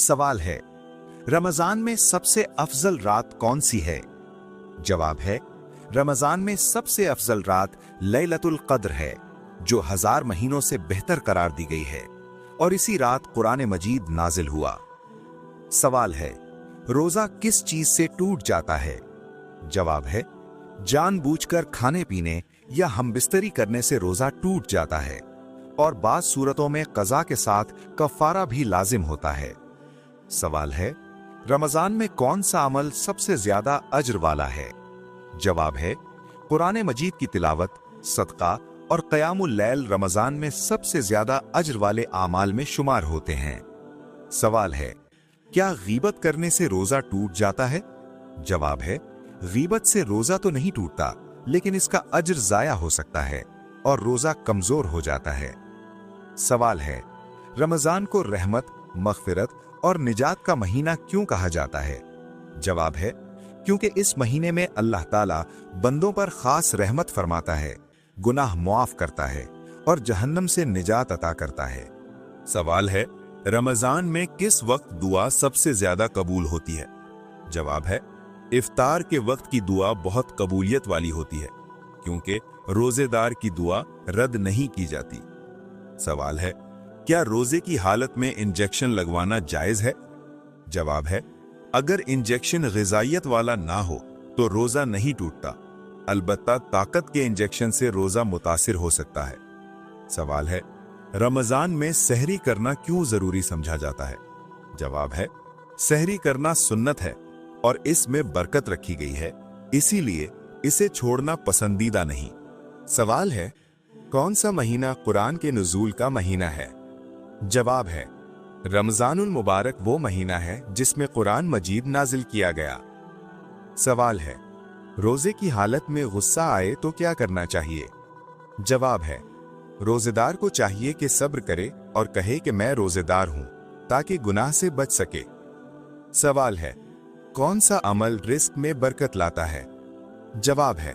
सवाल है, रमजान में सबसे अफजल रात कौन सी है? जवाब है, रमजान में सबसे अफजल रात लैलतुल क़द्र है, जो 1000 महीनों से बेहतर करार दी गई है, और इसी रात कुरान मजीद नाजिल हुआ। सवाल है, रोजा किस चीज से टूट जाता है? जवाब है, जानबूझकर खाने पीने या हमबिस्तरी करने से रोजा टूट जाता है, और बाज़ सूरतों में क़ज़ा के साथ कफ़ारा भी लाजिम होता है। सवाल है, रमजान में कौन सा अमल सबसे ज्यादा अज्र वाला है? जवाब है, कुरान मजीद की तिलावत, सदका और क़यामुल लैल रमजान में सबसे ज्यादा अज्र वाले आमाल में शुमार होते हैं। सवाल है, क्या गीबत करने से रोजा टूट जाता है? जवाब है, गीबत से रोजा तो नहीं टूटता, लेकिन इसका अज्र जाया हो सकता है और रोजा कमजोर हो जाता है। सवाल है, रमजान को रहमत, मग़फ़िरत और निजात का महीना क्यों कहा जाता है? जवाब है, क्योंकि इस महीने में अल्लाह ताला बंदों पर खास रहमत फरमाता है, गुनाह मुआफ करता है और जहन्नम से निजात अता करता है। सवाल है, रमजान में किस वक्त दुआ सबसे ज्यादा कबूल होती है? जवाब है, इफ्तार के वक्त की दुआ बहुत कबूलियत वाली होती है, क्योंकि रोजेदार की दुआ रद्द नहीं की जाती। सवाल है, क्या रोजे की हालत में इंजेक्शन लगवाना जायज है? जवाब है, अगर इंजेक्शन ग़िज़ाइयत वाला ना हो तो रोजा नहीं टूटता, अलबत्ता ताकत के इंजेक्शन से रोजा मुतासिर हो सकता है। सवाल है, रमजान में सहरी करना क्यों जरूरी समझा जाता है? जवाब है, सहरी करना सुन्नत है और इसमें बरकत रखी गई है, इसीलिए इसे छोड़ना पसंदीदा नहीं। सवाल है, कौन सा महीना कुरान के नुज़ूल का महीना है? जवाब है, रमजानुल मुबारक वो महीना है जिसमें कुरान मजीद नाजिल किया गया। सवाल है, रोजे की हालत में गुस्सा आए तो क्या करना चाहिए? जवाब है, रोजेदार को चाहिए कि सब्र करे और कहे कि मैं रोजेदार हूं, ताकि गुनाह से बच सके। सवाल है, कौन सा अमल रिस्क में बरकत लाता है? जवाब है,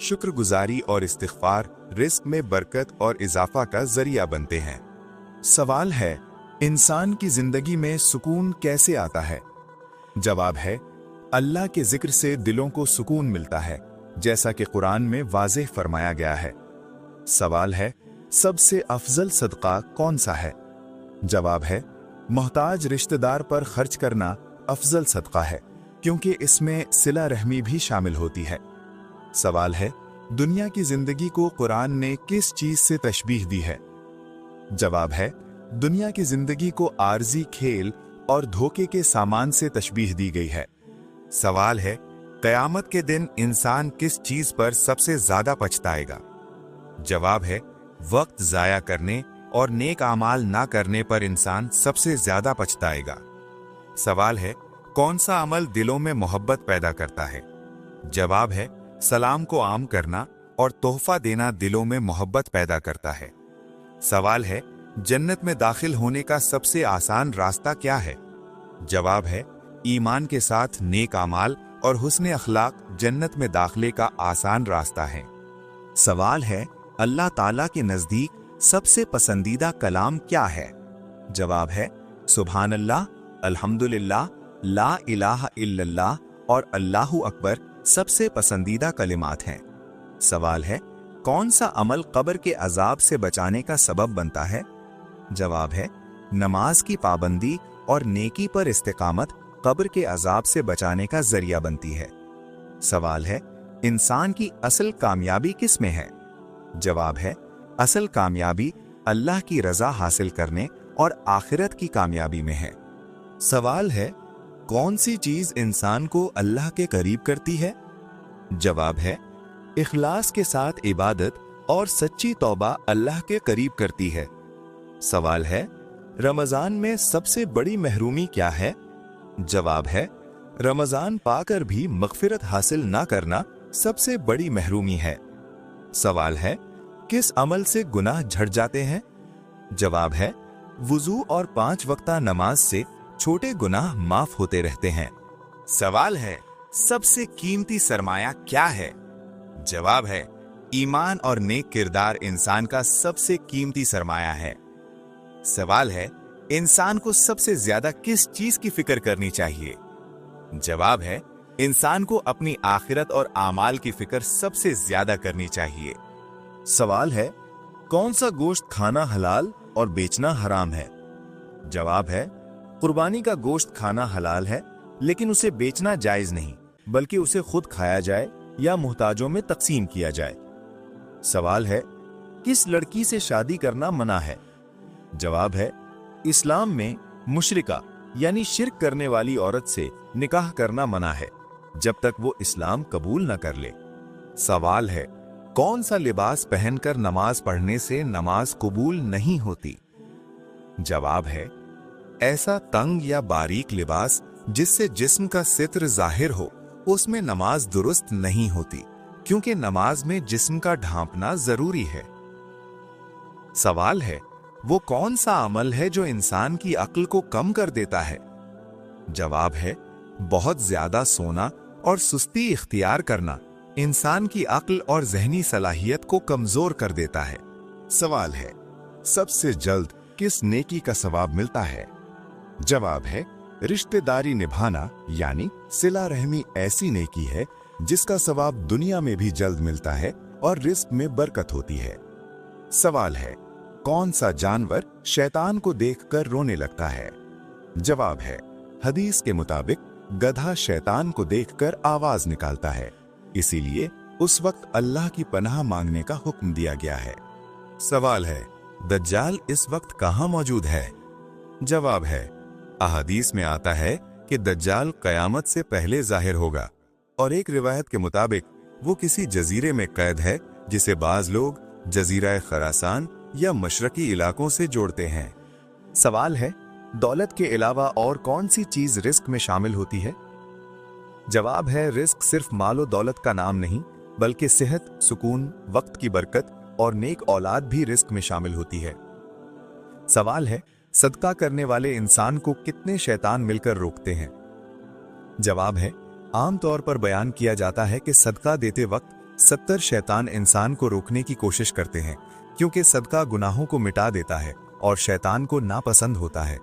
शुक्रगुजारी और इस्तिग़फ़ार रिस्क में बरकत और इजाफा का जरिया बनते हैं। सवाल है, इंसान की जिंदगी में सुकून कैसे आता है? जवाब है, अल्लाह के जिक्र से दिलों को सुकून मिलता है, जैसा कि कुरान में वाज़ेह फरमाया गया है। सवाल है, सबसे अफजल सदका कौन सा है? जवाब है, मोहताज रिश्तेदार पर खर्च करना अफजल सदका है, क्योंकि इसमें सिला रहमी भी शामिल होती है। सवाल है, दुनिया की जिंदगी को कुरान ने किस चीज से तशबीह दी है? जवाब है, दुनिया की जिंदगी को आर्जी खेल और धोखे के सामान से तशबीह दी गई है। सवाल है, क़यामत के दिन इंसान किस चीज पर सबसे ज्यादा पछताएगा? जवाब है, वक्त जाया करने और नेक आमाल ना करने पर इंसान सबसे ज्यादा पछताएगा। सवाल है, कौन सा अमल दिलों में मोहब्बत पैदा करता है? जवाब है, सलाम को आम करना और तोहफा देना दिलों में मोहब्बत पैदा करता है। सवाल है, जन्नत में दाखिल होने का सबसे आसान रास्ता क्या है? जवाब है, ईमान के साथ नेक आमाल और हुस्न अखलाक जन्नत में दाखिले का आसान रास्ता है। सवाल है, अल्लाह ताला के नजदीक सबसे पसंदीदा कलाम क्या है? जवाब है, सुभान अल्लाह, अल्हम्दुलिल्लाह, ला इलाहा इल्लल्लाह और अल्लाहु अकबर सबसे पसंदीदा कलिमात हैं। सवाल है, कौन सा अमल कब्र के अजाब से बचाने का सबब बनता है? जवाब है, नमाज की पाबंदी और नेकी पर इस्तिकामत कब्र के अजाब से बचाने का जरिया बनती है। सवाल है, इंसान की असल कामयाबी किस में है? जवाब है, असल कामयाबी अल्लाह की रजा हासिल करने और आखिरत की कामयाबी में है। सवाल है, कौन सी चीज इंसान को अल्लाह के करीब करती है? जवाब है, इखलास के साथ इबादत और सच्ची तौबा अल्लाह के करीब करती है। सवाल है, रमजान में सबसे बड़ी महरूमी क्या है? जवाब है, रमजान पाकर भी मग़फ़िरत हासिल ना करना सबसे बड़ी महरूमी है। सवाल है, किस अमल से गुनाह झड़ जाते हैं? जवाब है, वुज़ू और 5 वक्ता नमाज से छोटे गुनाह माफ होते रहते हैं। सवाल है, सबसे कीमती सरमाया क्या है? जवाब है, ईमान और नेक किरदार इंसान का सबसे कीमती सरमाया है। सवाल है, इंसान को सबसे ज्यादा किस चीज की फिक्र करनी चाहिए? जवाब है, इंसान को अपनी आखिरत और आमाल की फिक्र सबसे ज्यादा करनी चाहिए। सवाल है, कौन सा गोश्त खाना हलाल और बेचना हराम है? जवाब है, कुर्बानी का गोश्त खाना हलाल है, लेकिन उसे बेचना जायज नहीं, बल्कि उसे खुद खाया जाए या मुहताजों में तकसीम किया जाए। सवाल है, किस लड़की से शादी करना मना है? जवाब है, इस्लाम में मुशरिका यानी शिर्क करने वाली औरत से निकाह करना मना है, जब तक वो इस्लाम कबूल न कर ले। सवाल है, कौन सा लिबास पहनकर नमाज पढ़ने से नमाज कबूल नहीं होती? जवाब है, ऐसा तंग या बारीक लिबास जिससे जिस्म का सित्र जाहिर हो, उसमें नमाज दुरुस्त नहीं होती, क्योंकि नमाज में जिस्म का ढांपना जरूरी है। सवाल है, वो कौन सा अमल है जो इंसान की अक्ल को कम कर देता है? जवाब है, बहुत ज्यादा सोना और सुस्ती इख्तियार करना इंसान की अक्ल और जहनी सलाहियत को कमजोर कर देता है। सवाल है, सबसे जल्द किस नेकी का सवाब मिलता है? जवाब है, रिश्तेदारी निभाना यानी सिला रहमी ऐसी नेकी है जिसका सवाब दुनिया में भी जल्द मिलता है और रिस्क में बरकत होती है। सवाल है, कौन सा जानवर शैतान को देखकर रोने लगता है? जवाब है, हदीस के मुताबिक गधा शैतान को देखकर आवाज निकालता है, इसीलिए उस वक्त अल्लाह की पनाह मांगने का हुक्म दिया गया है। सवाल है, दज्जाल इस वक्त कहां मौजूद है? जवाब है, अहादीस में आता है कि दज्जाल कयामत से पहले जाहिर होगा, और एक रिवायत के मुताबिक वो किसी जजीरे में कैद है जिसे बाज लोग जजीरा खरासान या मशरकी इलाकों से जोड़ते हैं। सवाल है, दौलत के अलावा और कौन सी चीज रिस्क में शामिल होती है? जवाब है, रिस्क सिर्फ मालो दौलत का नाम नहीं, बल्कि सेहत, सुकून, वक्त की बरकत और नेक औलाद भी रिस्क में शामिल होती है। सवाल है, सदका करने वाले इंसान को कितने शैतान मिलकर रोकते हैं? जवाब है, आमतौर पर बयान किया जाता है कि सदका देते वक्त 70 शैतान इंसान को रोकने की कोशिश करते हैं, क्योंकि सदका गुनाहों को मिटा देता है और शैतान को नापसंद होता है।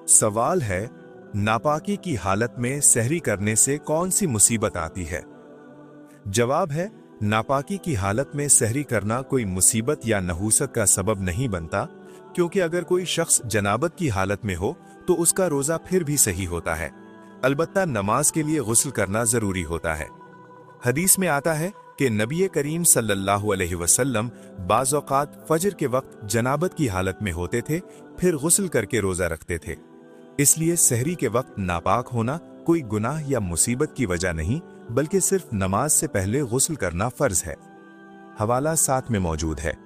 सवाल है, नापाकी की हालत में सहरी करने से कौन सी मुसीबत आती है? जवाब है, नापाकी की हालत में सहरी करना कोई मुसीबत या नहूसत का सबब नहीं बनता, क्योंकि अगर कोई शख्स जनाबत की हालत में हो तो उसका रोजा फिर भी सही होता है। अलबत्ता नमाज के लिए गुस्ल करना जरूरी होता है। हदीस में आता है कि नबी करीम सल्लल्लाहु अलैहि वसल्लम बाज़ औक़ात फजर के वक्त जनाबत की हालत में होते थे, फिर गुस्ल करके रोजा रखते थे। इसलिए सहरी के वक्त नापाक होना कोई गुनाह या मुसीबत की वजह नहीं, बल्कि सिर्फ नमाज से पहले गुस्ल करना फर्ज है। हवाला साथ में मौजूद है।